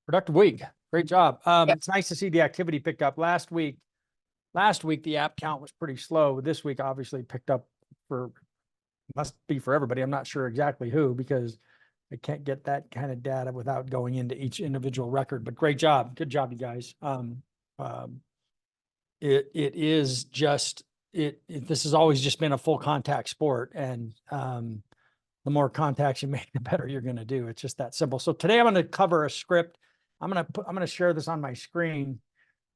Productive week. Great job. Yep. It's nice to see the activity pick up. Last week, the app count was pretty slow. This week obviously picked up must be for everybody. I'm not sure exactly who, because I can't get that kind of data without going into each individual record, but great job. Good job, you guys. It is just, this has always just been a full contact sport, and the more contacts you make, the better you're going to do. It's just that simple. So today I'm going to cover a script. I'm going to share this on my screen.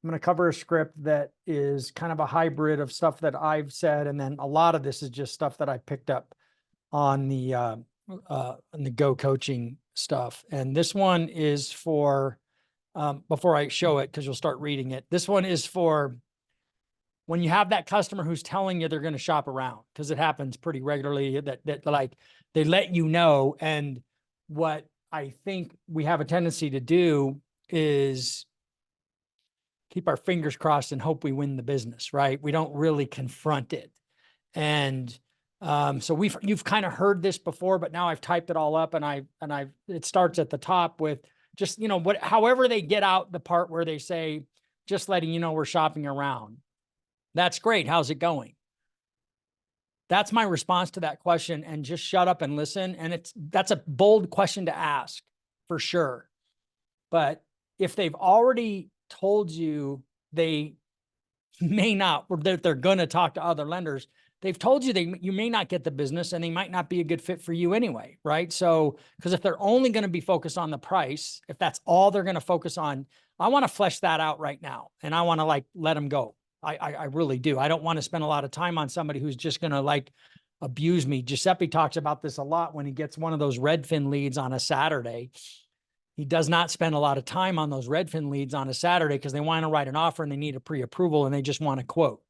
I'm going to cover a script that is kind of a hybrid of stuff that I've said, and then a lot of this is just stuff that I picked up on the Go coaching stuff. And this one is for, before I show it, because you'll start reading it, this one is for when you have that customer who's telling you they're going to shop around, because it happens pretty regularly that like they let you know. And what I think we have a tendency to do is keep our fingers crossed and hope we win the business, right? We don't really confront it. And so you've kind of heard this before, but now I've typed it all up, and it starts at the top with just, however they get out the part where they say, just letting you know we're shopping around. That's great. How's it going? That's my response to that question. And just shut up and listen. And that's a bold question to ask for sure. But if they've already told you they may not, or that they're going to talk to other lenders, they've told you you may not get the business, and they might not be a good fit for you anyway, right? So, because if they're only going to be focused on the price, if that's all they're going to focus on, I want to flesh that out right now. And I want to let them go. I really do. I don't want to spend a lot of time on somebody who's just going to abuse me. Giuseppe talks about this a lot when he gets one of those Redfin leads on a Saturday. He does not spend a lot of time on those Redfin leads on a Saturday because they want to write an offer and they need a pre-approval and they just want a quote.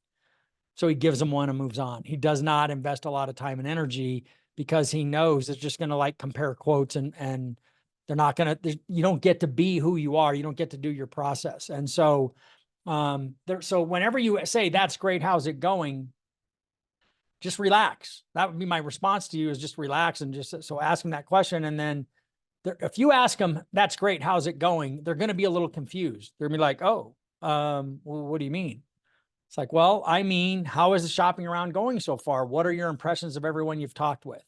So he gives them one and moves on. He does not invest a lot of time and energy because he knows it's just going to compare quotes, and they're not going to, you don't get to be who you are. You don't get to do your process. And so, so whenever you say, that's great, how's it going? Just relax. That would be my response to you, is just relax. And just, so ask them that question. And then if you ask them, that's great, how's it going? They're going to be a little confused. They're going to be like, oh, well, what do you mean? It's like, well, I mean, how is the shopping around going so far? What are your impressions of everyone you've talked with?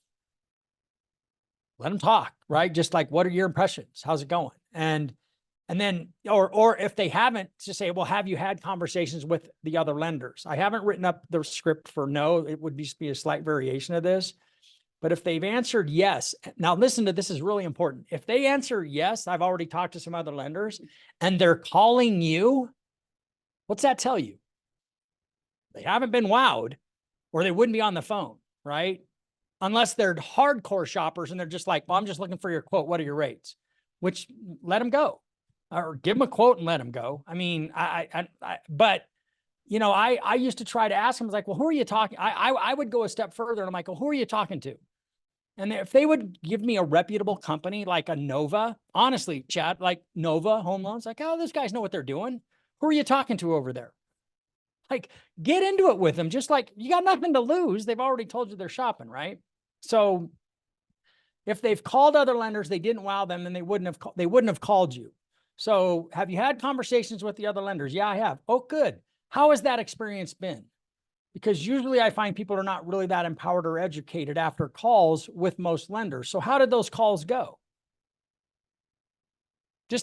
Let them talk, right? Just what are your impressions? How's it going? And then, or if they haven't, just say, well, have you had conversations with the other lenders? I haven't written up the script for no, it would just be a slight variation of this. But if they've answered yes, now listen to this, is really important. If they answer yes, I've already talked to some other lenders, and they're calling you, what's that tell you? They haven't been wowed, or they wouldn't be on the phone, right? Unless they're hardcore shoppers and they're just like, well, I'm just looking for your quote. What are your rates? Which, let them go, or give them a quote and let them go. I mean, but I used to try to ask them, like, well, who are you talking? I would go a step further, and I'm like, well, who are you talking to? And if they would give me a reputable company like a Nova, honestly, Chad, like Nova Home Loans, like, oh, those guys know what they're doing. Who are you talking to over there? Get into it with them. Just you got nothing to lose. They've already told you they're shopping, right? So if they've called other lenders, they didn't wow them, then they wouldn't have called you. So have you had conversations with the other lenders? Yeah, I have. Oh, good. How has that experience been? Because usually I find people are not really that empowered or educated after calls with most lenders. So how did those calls go?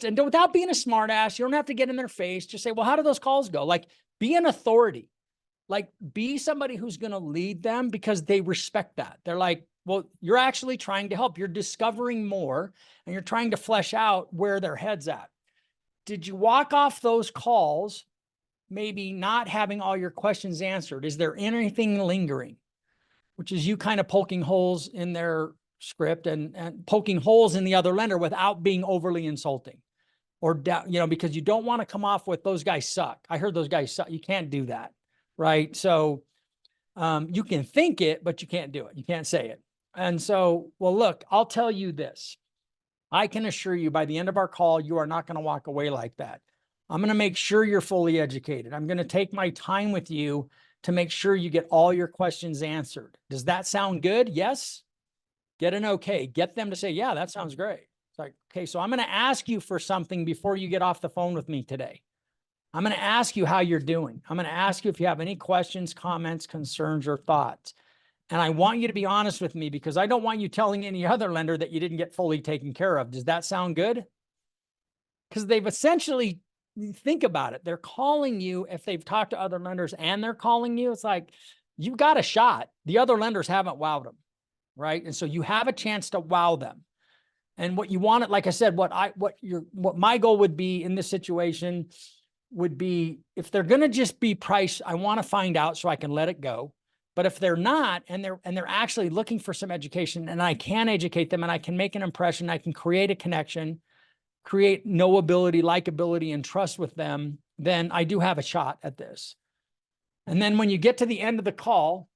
And without being a smart ass, you don't have to get in their face. Just say, well, how do those calls go? Be an authority, be somebody who's going to lead them, because they respect that. They're like, well, you're actually trying to help. You're discovering more, and you're trying to flesh out where their head's at. Did you walk off those calls maybe not having all your questions answered? Is there anything lingering? Which is you kind of poking holes in their script and poking holes in the other lender without being overly insulting, or because you don't want to come off with, those guys suck. I heard those guys suck. You can't do that, right? So you can think it, but you can't do it. You can't say it. And so, well, look, I'll tell you this. I can assure you, by the end of our call, you are not going to walk away like that. I'm going to make sure you're fully educated. I'm going to take my time with you to make sure you get all your questions answered. Does that sound good? Yes? Get an okay. Get them to say, yeah, that sounds great. like, okay, so I'm going to ask you for something before you get off the phone with me today. I'm going to ask you how you're doing. I'm going to ask you if you have any questions, comments, concerns, or thoughts. And I want you to be honest with me because I don't want you telling any other lender that you didn't get fully taken care of. Does that sound good? Because they've essentially, think about it. They're calling you if they've talked to other lenders and they're calling you. It's like, you've got a shot. The other lenders haven't wowed them, right? And so you have a chance to wow them. And what you want it, like I said, what my goal would be in this situation would be if they're going to just be price, I want to find out so I can let it go. But if they're not, and they're actually looking for some education and I can educate them and I can make an impression, I can create a connection, create knowability, likability, and trust with them, then I do have a shot at this. And then when you get to the end of the call,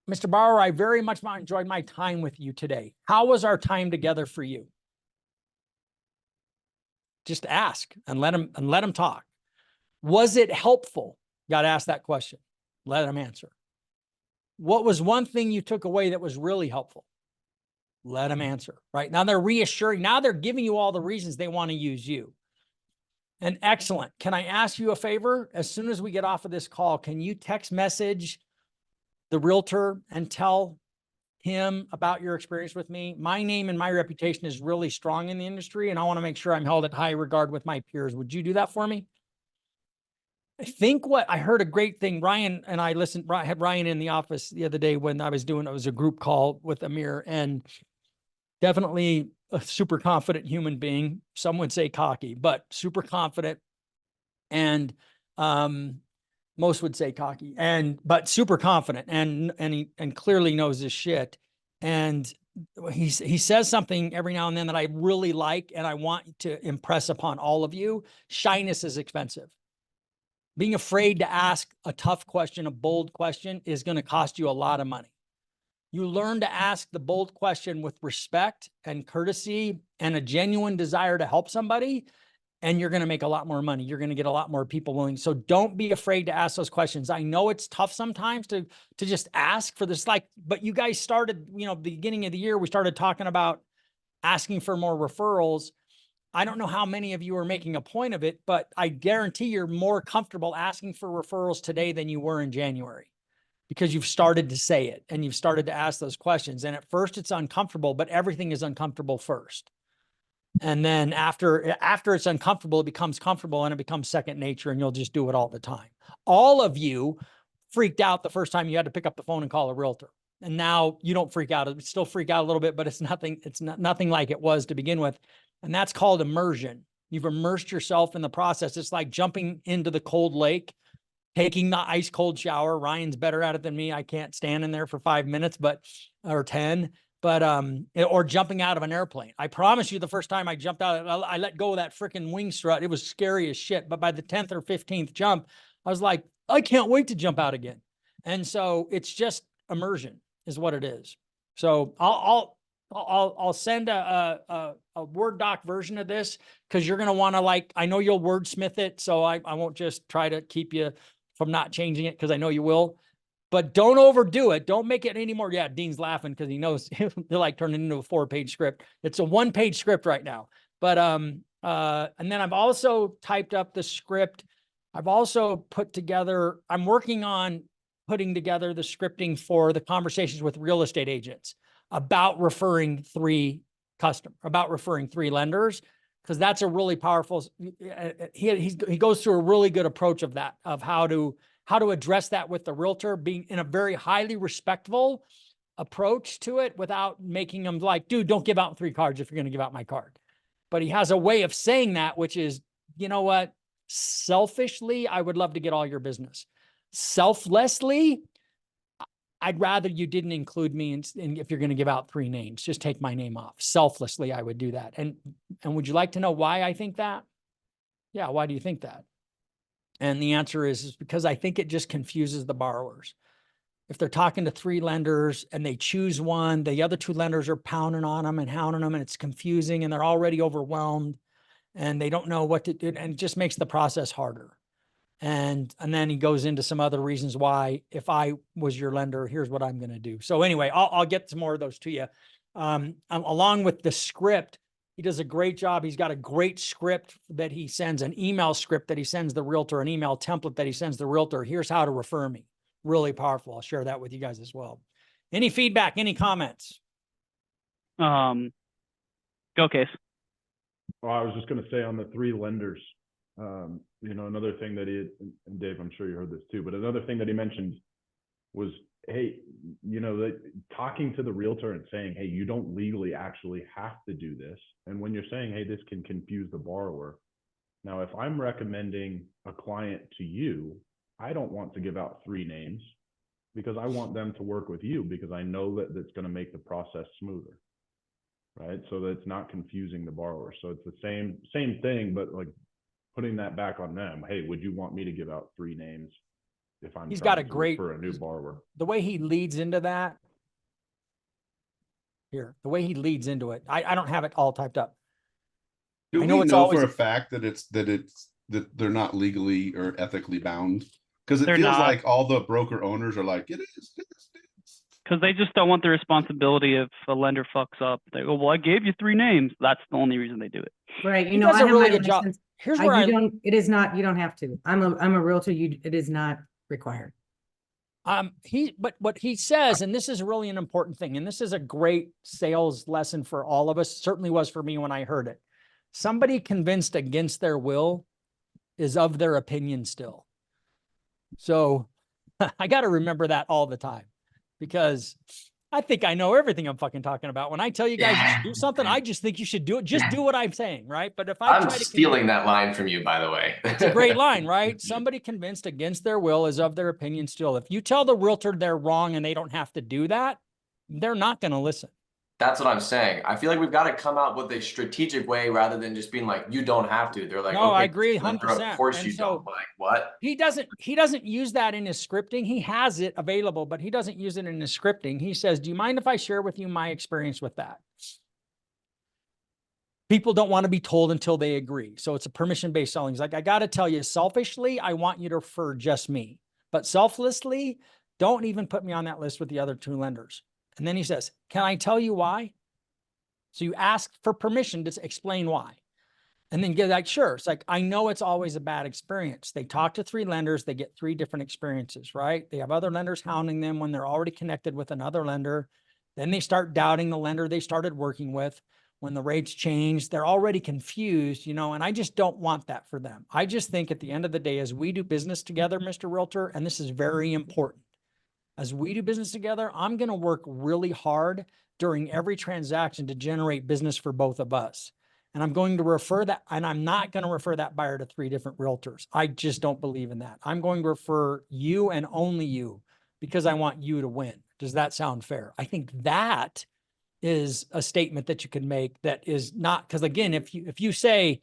Mr. Borrower, I very much enjoyed my time with you today. How was our time together for you? Just ask and let them talk. Was it helpful? Got to ask that question. Let them answer. What was one thing you took away that was really helpful? Let them answer. Right now, they're reassuring. Now they're giving you all the reasons they want to use you. And excellent. Can I ask you a favor? As soon as we get off of this call, can you text message the realtor and tell him about your experience with me? My name and my reputation is really strong in the industry, and I want to make sure I'm held at high regard with my peers. Would you do that for me? I think what I heard a great thing, Ryan and I had Ryan in the office the other day when I was doing, it was a group call with Amir, and definitely a super confident human being. Some would say cocky, but super confident. And, most would say cocky but super confident and clearly knows his shit. And he says something every now and then that I really like, and I want to impress upon all of you. Shyness is expensive. Being afraid to ask a tough question, a bold question, is going to cost you a lot of money. You learn to ask the bold question with respect and courtesy and a genuine desire to help somebody, and you're going to make a lot more money. You're going to get a lot more people willing. So don't be afraid to ask those questions. I know it's tough sometimes to just ask for this, but you guys started, the beginning of the year, we started talking about asking for more referrals. I don't know how many of you are making a point of it, but I guarantee you're more comfortable asking for referrals today than you were in January, because you've started to say it and you've started to ask those questions. And at first it's uncomfortable, but everything is uncomfortable first. And then after it's uncomfortable, it becomes comfortable and it becomes second nature, and you'll just do it all the time. All of you freaked out the first time you had to pick up the phone and call a realtor. And now you don't freak out. It still freak out a little bit, but it's nothing like it was to begin with. And that's called immersion. You've immersed yourself in the process. It's like jumping into the cold lake, taking the ice cold shower. Ryan's better at it than me. I can't stand in there for 5 minutes, or 10, or jumping out of an airplane. I promise you, the first time I jumped out, I let go of that freaking wing strut. It was scary as shit. But by the 10th or 15th jump, I was like, I can't wait to jump out again. And so it's just immersion is what it is. So I'll send a Word doc version of this, because you're going to want to, I know you'll wordsmith it. So I won't just try to keep you from not changing it, because I know you will, but don't overdo it. Don't make it any more. Yeah, Dean's laughing because he knows they're turning into a 4-page script. It's a 1-page script right now. But, and then I've also typed up the script. I've also I'm working on putting together the scripting for the conversations with real estate agents about referring 3 lenders, because that's a really powerful, he goes through a really good approach of that, of how to address that with the realtor, being in a very highly respectful approach to it without making them like, dude, don't give out 3 cards if you're going to give out my card. But he has a way of saying that, which is, you know what? Selfishly, I would love to get all your business. Selflessly, I'd rather you didn't include me in if you're going to give out 3 names, just take my name off. Selflessly, I would do that. And would you like to know why I think that? Yeah. Why do you think that? And the answer is because I think it just confuses the borrowers. If they're talking to 3 lenders and they choose one, the other 2 lenders are pounding on them and hounding them, and it's confusing, and they're already overwhelmed and they don't know what to do, and it just makes the process harder. And then he goes into some other reasons why, if I was your lender, here's what I'm going to do. So anyway, I'll get some more of those to you. Along with the script, he does a great job. He's got a great script that he sends, an email script that he sends the realtor, an email template that he sends the realtor. Here's how to refer me. Really powerful. I'll share that with you guys as well. Any feedback, any comments? Go Case. Well, I was just going to say on the 3 lenders, you know, another thing that and Dave, I'm sure you heard this too, but another thing that he mentioned was, hey, you know, that talking to the realtor and saying, hey, you don't legally actually have to do this. And when you're saying, hey, this can confuse the borrower. Now, if I'm recommending a client to you, I don't want to give out 3 names because I want them to work with you because I know that that's going to make the process smoother. Right. So that it's not confusing the borrower. So it's the same thing, but like putting that back on them. Hey, would you want me to give out 3 names if I'm He's got a trying to great, for a new borrower? the way he leads into that here, the way he leads into it. I don't have it all typed up. Do I know we it's know always- for a fact that they're not legally or ethically bound? Because it They're feels not. like all the broker owners are like, it is. Because they just don't want the responsibility if a lender fucks up. They go, well, I gave you 3 names. That's the only reason they do it. Right. He You know, does I a have really my good job. license. Here's where You don't, it is not, you don't have to. I'm a realtor. It is not required. But what he says, and this is really an important thing, and this is a great sales lesson for all of us, certainly was for me when I heard it. Somebody convinced against their will is of their opinion still. So I got to remember that all the time because I think I know everything I'm fucking talking about. When I tell you guys you should do something, I just think you should do it. Just do what I'm saying, right? But if I'm stealing that line from you, by the way. it's a great line, right? Somebody convinced against their will is of their opinion still. If you tell the realtor they're wrong and they don't have to do that, they're not going to listen. That's what I'm saying. I feel like we've got to come out with a strategic way rather than just being like, you don't have to. They're like, No, okay, I agree lender, 100%. of course And you so- don't. Like, what? He doesn't use that in his scripting. He has it available, but he doesn't use it in his scripting. He says, do you mind if I share with you my experience with that? People don't want to be told until they agree. So it's a permission-based selling. He's like, I got to tell you, selfishly, I want you to refer just me, but selflessly, don't even put me on that list with the other 2 lenders. And then he says, can I tell you why? So you ask for permission to explain why. And then get like, sure. It's like, I know it's always a bad experience. They talk to 3 lenders, they get 3 different experiences, right? They have other lenders hounding them when they're already connected with another lender. Then they start doubting the lender they started working with. When the rates change, they're already confused, you know, and I just don't want that for them. I just think at the end of the day, as we do business together, Mr. Realtor, and this is very important, as we do business together, I'm going to work really hard during every transaction to generate business for both of us. And I'm going to refer that, and I'm not going to refer that buyer to 3 different realtors. I just don't believe in that. I'm going to refer you and only you because I want you to win. Does that sound fair? I think that is a statement that you can make that is not, because again, if you say,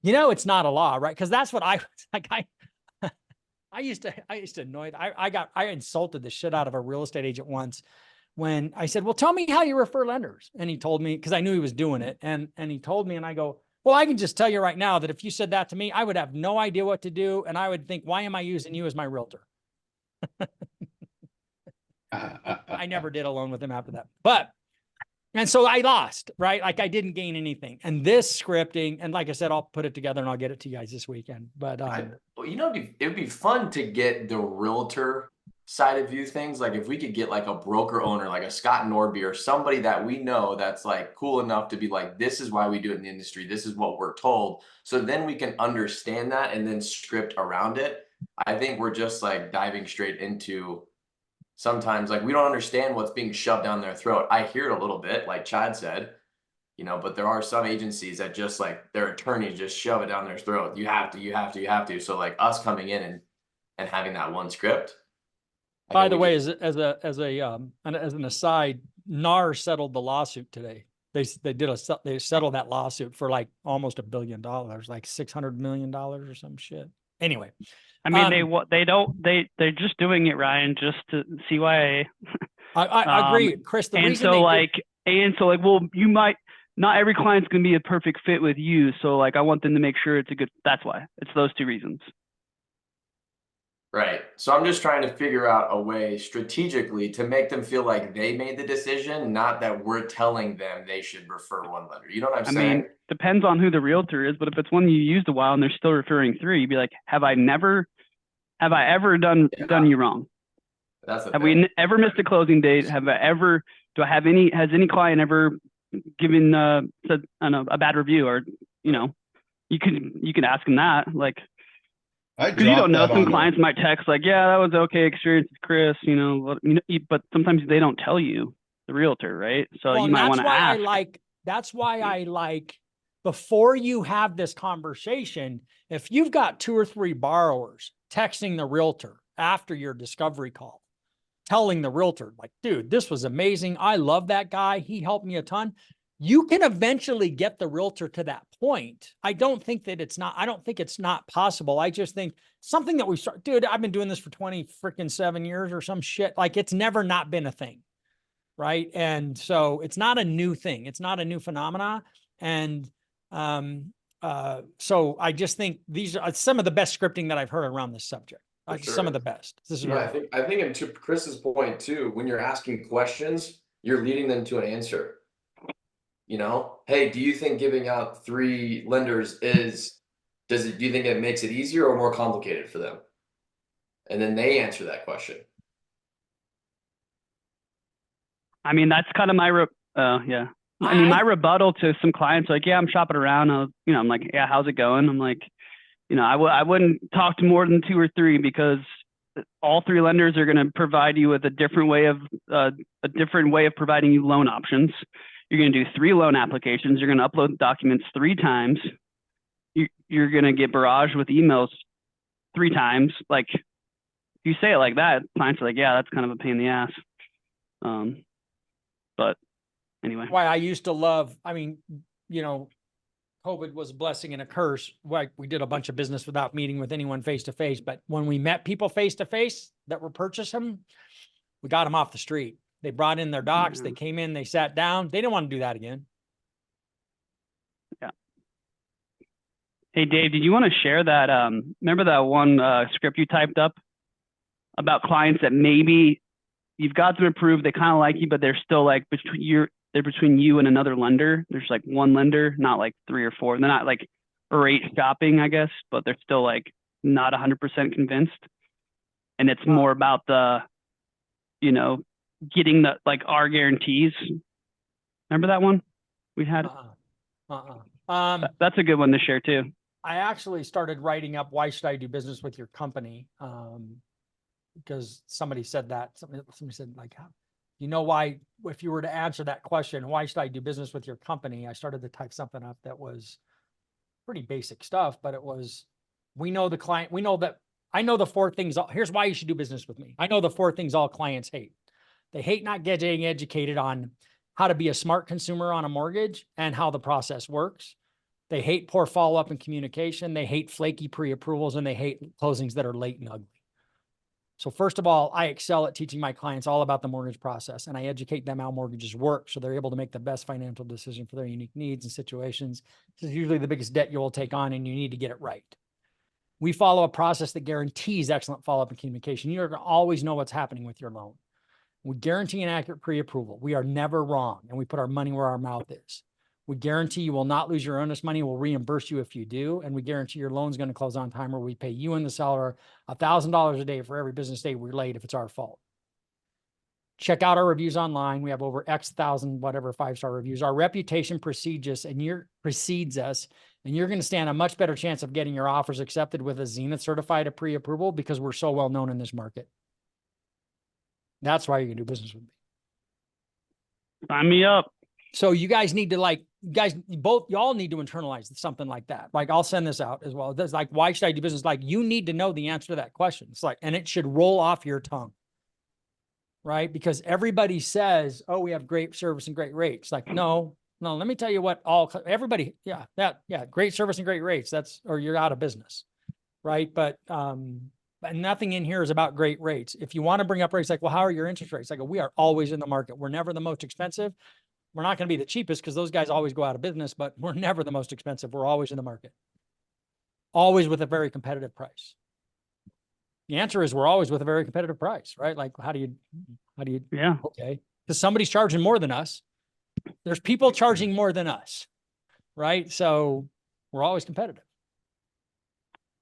you know, it's not a law, right? Because that's what I like. I used to annoy. I insulted the shit out of a real estate agent once when I said, well, tell me how you refer lenders. And he told me, because I knew he was doing it. And he told me, and I go, well, I can just tell you right now that if you said that to me, I would have no idea what to do. And I would think, why am I using you as my realtor? I never did a loan with him after that. And so I lost, right? Like I didn't gain anything. And this scripting, and like I said, I'll put it together and I'll get it to you guys this weekend. But Well, you know, it would be fun to get the realtor side of view things. Like if we could get like a broker owner, like a Scott Norby or somebody that we know that's like cool enough to be like, this is why we do it in the industry. This is what we're told. So then we can understand that and then script around it. I think we're just like diving straight into sometimes like we don't understand what's being shoved down their throat. I hear it a little bit, like Chad said, you know, but there are some agencies that just like their attorneys just shove it down their throat. You have to, you have to, you have to. So like us coming in and having that one script. by the way, as an aside, NAR settled the lawsuit today. They settled that lawsuit for like almost $1 billion, like $600 million or some shit. Anyway. I mean, they're just doing it, Ryan, just to CYA. I agree, Chris. The And reason so well, you might not every client's gonna be a perfect fit with you. So like, I want them to make sure it's a good. That's why it's those 2 reasons. Right. So I'm just trying to figure out a way strategically to make them feel like they made the decision, not that we're telling them they should refer one lender. You know what I'm I saying? mean, depends on who the realtor is, but if it's one you used a while and they're still referring through, you'd be like, have I ever done you wrong? That's the Have thing. we ever missed a closing date? Has any client ever given said, I don't know, a bad review? Or, you know, you can ask them that, like, I because you don't dropped know. that Some on clients might text like, yeah, that was okay experience with Chris, you know, but sometimes they don't tell you, the realtor, right? So Well, you and might that's want to why ask. that's why I like, before you have this conversation, if you've got 2 or 3 borrowers texting the realtor after your discovery call, telling the realtor, like, dude, this was amazing. I love that guy. He helped me a ton. You can eventually get the realtor to that point. I don't think it's not possible. I just think something that we start, dude, I've been doing this for 7 years or some shit. Like, it's never not been a thing. Right. And so it's not a new thing. It's not a new phenomena. And so I just think these are some of the best scripting that I've heard around this subject. For Some sure. of the best. This is Yeah, very I think and to Chris's point too, when you're asking questions, you're leading them to an answer. You know, hey, do you think giving out 3 lenders do you think it makes it easier or more complicated for them? And then they answer that question. I mean, that's kind of my yeah. I mean, my rebuttal to some clients, like, yeah, I'm shopping around. I'm like, yeah, how's it going? I'm like, you know, I wouldn't talk to more than 2 or 3 because all 3 lenders are going to provide you with a different way of providing you loan options. You're going to do 3 loan applications. You're going to upload documents 3 times. You're going to get barraged with emails 3 times. Like, if you say it like that, clients are like, yeah, that's kind of a pain in the ass. But anyway. why I used to love, I mean, you know, COVID was a blessing and a curse. Like, we did a bunch of business without meeting with anyone face to face. But when we met people face to face that were purchasing, we got them off the street. They brought in their docs. They came in, they sat down. They didn't want to do that again. Yeah. Hey, Dave, did you want to share that? Remember that one script you typed up about clients that maybe you've got them approved, they kind of like you, but they're still like they're between you and another lender. There's like one lender, not like 3 or 4. They're not like rate shopping, I guess, but they're still like not 100% convinced. And it's more about the, you know, getting the, like, our guarantees. Remember that one we had? That's a good one to share too. I actually started writing up, why should I do business with your company? Because somebody said that. Somebody said, like, you know, why, if you were to answer that question, why should I do business with your company? I started to type something up that was pretty basic stuff, but it was, we know the client, we know that, I know the 4 things. Here's why you should do business with me. I know the 4 things all clients hate. They hate not getting educated on how to be a smart consumer on a mortgage and how the process works. They hate poor follow-up and communication. They hate flaky pre-approvals, and they hate closings that are late and ugly. So first of all, I excel at teaching my clients all about the mortgage process, and I educate them how mortgages work so they're able to make the best financial decision for their unique needs and situations. This is usually the biggest debt you will take on, and you need to get it right. We follow a process that guarantees excellent follow-up and communication. You're going to always know what's happening with your loan. We guarantee an accurate pre-approval. We are never wrong, and we put our money where our mouth is. We guarantee you will not lose your earnest money. We'll reimburse you if you do. And we guarantee your loan's going to close on time, where we pay you and the seller $1,000 a day for every business day we're late if it's our fault. Check out our reviews online. We have over X thousand, whatever, 5-star reviews. Our reputation precedes us, and you're going to stand a much better chance of getting your offers accepted with a Zenith certified pre-approval, because we're so well known in this market. That's why you can do business with me. Sign me up. So you guys need to, like, y'all need to internalize something like that. Like, I'll send this out as well. That's like, why should I do business? Like, you need to know the answer to that question. It's like, and it should roll off your tongue, right? Because everybody says, oh, we have great service and great rates. Like, no, let me tell you what everybody, great service and great rates. Or you're out of business, right? But nothing in here is about great rates. If you want to bring up rates, like, well, how are your interest rates? Like, we are always in the market. We're never the most expensive. We're not going to be the cheapest, because those guys always go out of business, but we're never the most expensive. We're always in the market, always with a very competitive price. The answer is we're always with a very competitive price, right? Like, how do you, Yeah. okay, because somebody's charging more than us. There's people charging more than us, right? So we're always competitive.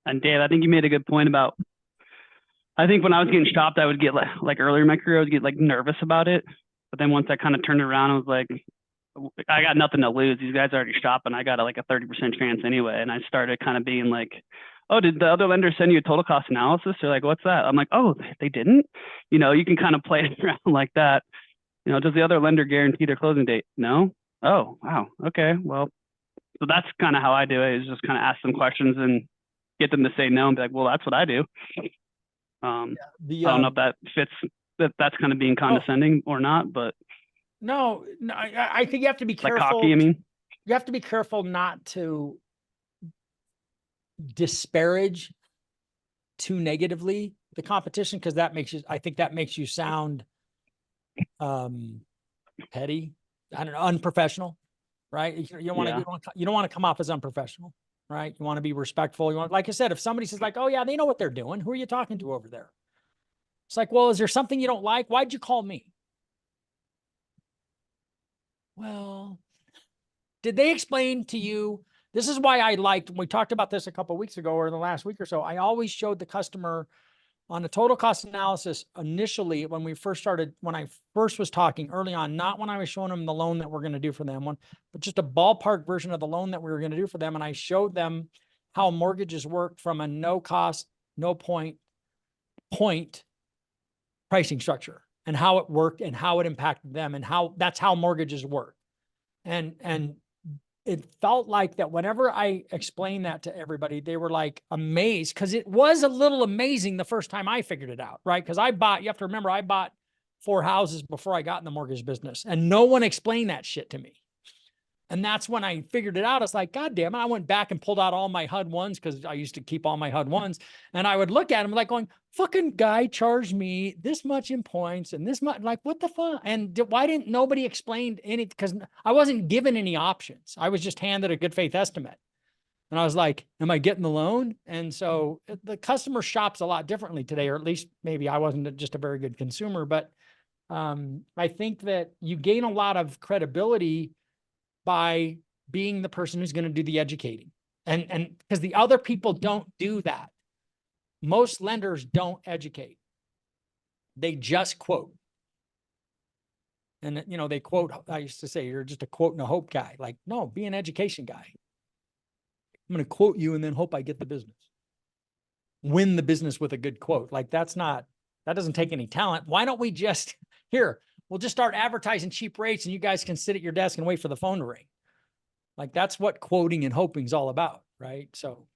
And Dave, I think you made a good point about, I think when I was getting shopped, I would get like earlier in my career, I would get like nervous about it. But then once I kind of turned it around, I was like, I got nothing to lose. These guys are already shopping. I got like a 30% chance anyway. And I started kind of being like, oh, did the other lender send you a total cost analysis? They're like, what's that? I'm like, oh, they didn't? You know, you can kind of play it around like that. You know, does the other lender guarantee their closing date? No. Oh, wow. Okay. Well, so that's kind of how I do it, is just kind of ask them questions and get them to say no and be like, well, that's what I do. I don't know if that fits, that's kind of being condescending or not, but No, I think you have to be like careful. cocky, I mean. You have to be careful not to disparage too negatively the competition, because I think that makes you sound petty. I don't know, unprofessional, right? You don't want to, Yeah. you don't want to come off as unprofessional, right? You want to be respectful. You want, like I said, if somebody says like, oh yeah, they know what they're doing. Who are you talking to over there? It's like, well, is there something you don't like? Why'd you call me? Well, did they explain to you? This is why I liked, we talked about this a couple of weeks ago or in the last week or so. I always showed the customer on the total cost analysis initially when we first started, when I first was talking early on, not when I was showing them the loan that we're going to do for them, but just a ballpark version of the loan that we were going to do for them. And I showed them how mortgages work from a no cost, no point pricing structure, and how it worked and how it impacted them, and how that's how mortgages work. And it felt like that whenever I explained that to everybody, they were like amazed, because it was a little amazing the first time I figured it out, right? Because you have to remember, I bought 4 houses before I got in the mortgage business, and no one explained that shit to me. And that's when I figured it out. It's like, God damn it. I went back and pulled out all my HUD ones, because I used to keep all my HUD ones. And I would look at them like going, fucking guy charged me this much in points and this much, like, what the fuck? And why didn't nobody explain any? Because I wasn't given any options. I was just handed a good faith estimate. And I was like, am I getting the loan? And so the customer shops a lot differently today, or at least maybe I wasn't just a very good consumer, but I think that you gain a lot of credibility by being the person who's going to do the educating. And because the other people don't do that. Most lenders don't educate. They just quote. And, you know, they quote, I used to say, you're just a quote and a hope guy. Like, no, be an education guy. I'm going to quote you and then hope I get the business. Win the business with a good quote. Like, that doesn't take any talent. Why don't we just, we'll just start advertising cheap rates, and you guys can sit at your desk and wait for the phone to ring. Like, that's what quoting and hoping is all about, right? So.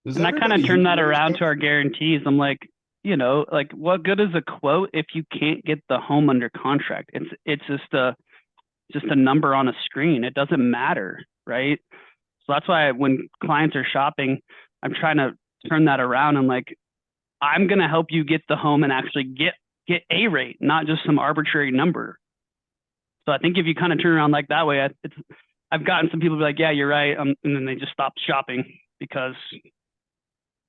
Does And I kind everybody of turn use that mortgage around coach? to our guarantees. I'm like, you know, like, what good is a quote if you can't get the home under contract? It's just a number on a screen. It doesn't matter, right? So that's why when clients are shopping, I'm trying to turn that around. And like, I'm going to help you get the home and actually get a rate, not just some arbitrary number. So I think if you kind of turn around like that way, I've gotten some people be like, yeah, you're right. And then they just stop shopping, because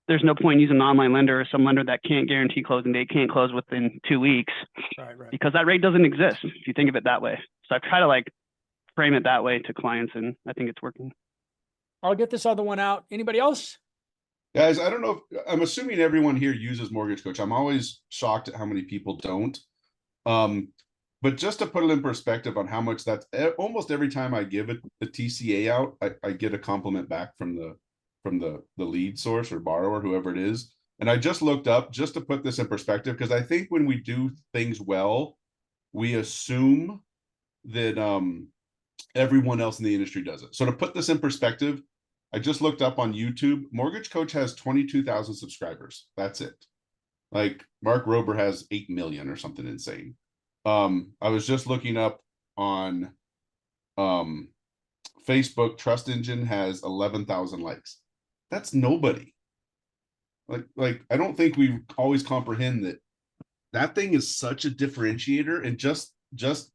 there's no point in using an online lender or some lender that can't guarantee closing date, can't close within 2 weeks, Right. because that rate doesn't exist if you think of it that way. So I try to like frame it that way to clients, and I think it's working. I'll get this other one out. Anybody else? Guys, I don't know I'm assuming everyone here uses Mortgage Coach. I'm always shocked at how many people don't. But just to put it in perspective on how much that's almost every time I give a TCA out, I get a compliment back from the lead source or borrower, whoever it is. And I just looked up just to put this in perspective, because I think when we do things well, we assume that everyone else in the industry does it. So to put this in perspective, I just looked up on YouTube. Mortgage Coach has 22,000 subscribers. That's it. Like, Mark Rober has 8 million or something insane. I was just looking up on Facebook. Trust Engine has 11,000 likes. That's nobody. Like I don't think we always comprehend that thing is such a differentiator. And just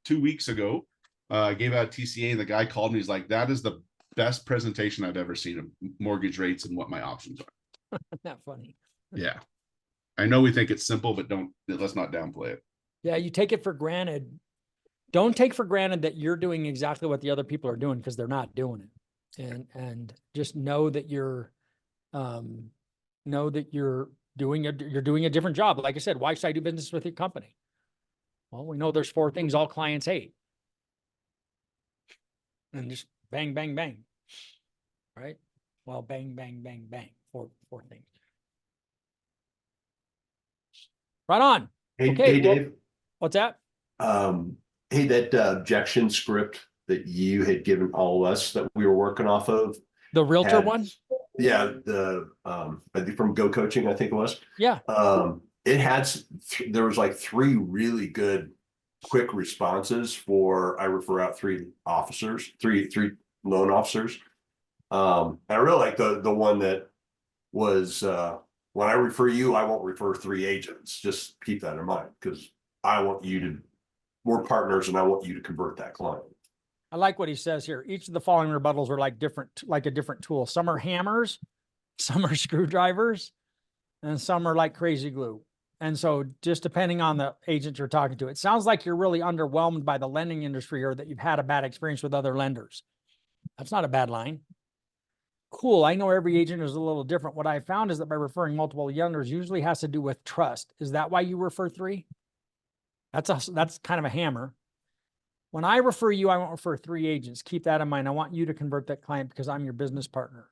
2 weeks ago, I gave out TCA, and the guy called me. He's like, that is the best presentation I've ever seen of mortgage rates and what my options are. Not funny. Yeah. I know we think it's simple, but let's not downplay it. Yeah, you take it for granted. Don't take for granted that you're doing exactly what the other people are doing, because they're not doing it. And just know that you're doing a different job. Like I said, why should I do business with your company? Well, we know there's 4 things all clients hate. And just bang, bang, bang. Right? Well, bang, bang, bang, bang. Four things. Right on. Hey, Okay, hey, well- Dave. What's that? Hey, that objection script that you had given all of us that we were working off of. The realtor had- one? Yeah, I think from Go Coaching, I think it was. Yeah. It had, there was like 3 really good quick responses for, I refer out 3 officers, three loan officers. And I really like the one that was, when I refer you, I won't refer 3 agents. Just keep that in mind, because I want you to, we're partners and I want you to convert that client. I like what he says here. Each of the following rebuttals are like a different tool. Some are hammers, some are screwdrivers, and some are like crazy glue. And so just depending on the agent you're talking to, it sounds like you're really underwhelmed by the lending industry, or that you've had a bad experience with other lenders. That's not a bad line. Cool. I know every agent is a little different. What I found is that by referring multiple lenders usually has to do with trust. Is that why you refer 3? That's kind of a hammer. When I refer you, I won't refer 3 agents. Keep that in mind. I want you to convert that client because I'm your business partner.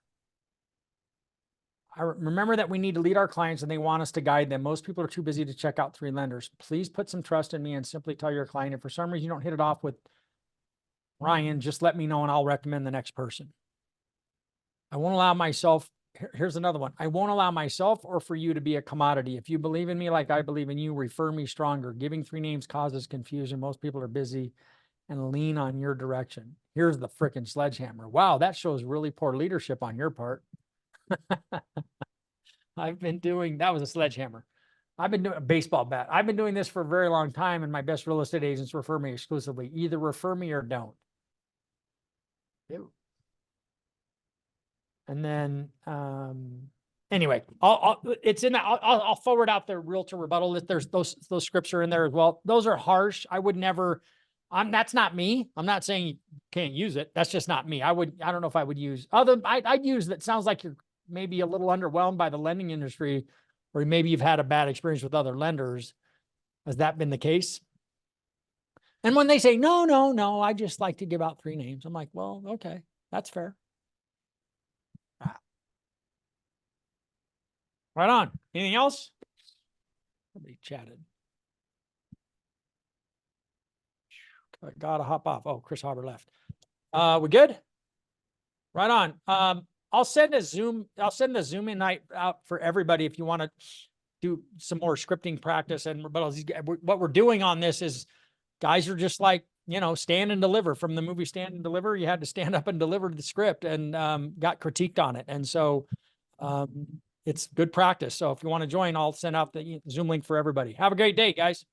I remember that we need to lead our clients and they want us to guide them. Most people are too busy to check out 3 lenders. Please put some trust in me and simply tell your client, if for some reason you don't hit it off with Ryan, just let me know and I'll recommend the next person. I won't allow myself, here's another one. I won't allow myself or for you to be a commodity. If you believe in me like I believe in you, refer me stronger. Giving 3 names causes confusion. Most people are busy and lean on your direction. Here's the frickin' sledgehammer. Wow, that shows really poor leadership on your part. That was a sledgehammer. I've been doing a baseball bat. I've been doing this for a very long time, and my best real estate agents refer me exclusively. Either refer me or don't. Ew. And then, anyway, I'll forward out the realtor rebuttal. There's those scripts are in there as well. Those are harsh. I would never, that's not me. I'm not saying you can't use it. That's just not me. I don't know if I would use I'd use that. Sounds like you're maybe a little underwhelmed by the lending industry, or maybe you've had a bad experience with other lenders. Has that been the case? And when they say, no, I just like to give out 3 names. I'm like, well, okay, that's fair. Right on. Anything else? Somebody chatted. I gotta hop off. Oh, Chris Harbor left. We good? Right on. I'll send the Zoom invite out for everybody if you want to do some more scripting practice and rebuttals. What we're doing on this is guys are just like, stand and deliver. From the movie Stand and Deliver, you had to stand up and deliver the script, and got critiqued on it. And so it's good practice. So if you want to join, I'll send out the Zoom link for everybody. Have a great day, guys.